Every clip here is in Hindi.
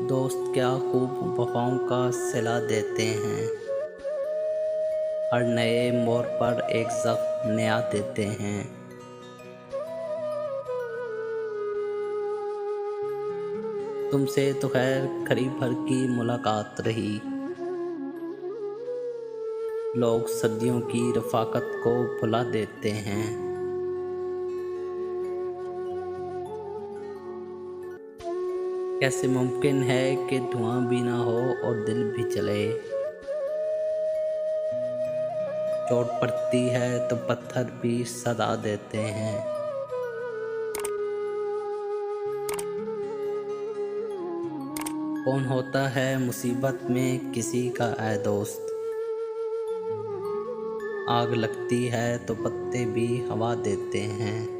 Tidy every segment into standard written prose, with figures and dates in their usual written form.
दोस्त क्या खूब वफ़ाओं का सिला देते हैं। हर नए मोड़ पर एक ज़ख्म नया देते हैं। तुमसे तो खैर घड़ी भर की मुलाकात रही। लोग सदियों की रफ़ाकत को भुला देते हैं। कैसे मुमकिन है कि धुआं भी ना हो और दिल भी जले। चोट पड़ती है तो पत्थर भी सदा देते हैं। कौन होता है मुसीबत में किसी का ऐ दोस्त। आग लगती है तो पत्ते भी हवा देते हैं।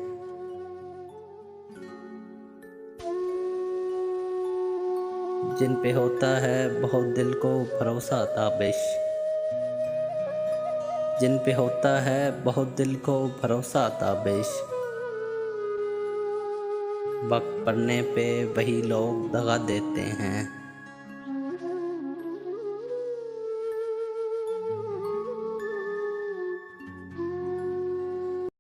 जिन पे होता है बहुत दिल को भरोसा ताबिश। जिन पे होता है बहुत दिल को भरोसा ताबिश। वक्त पड़ने पे वही लोग दगा देते हैं।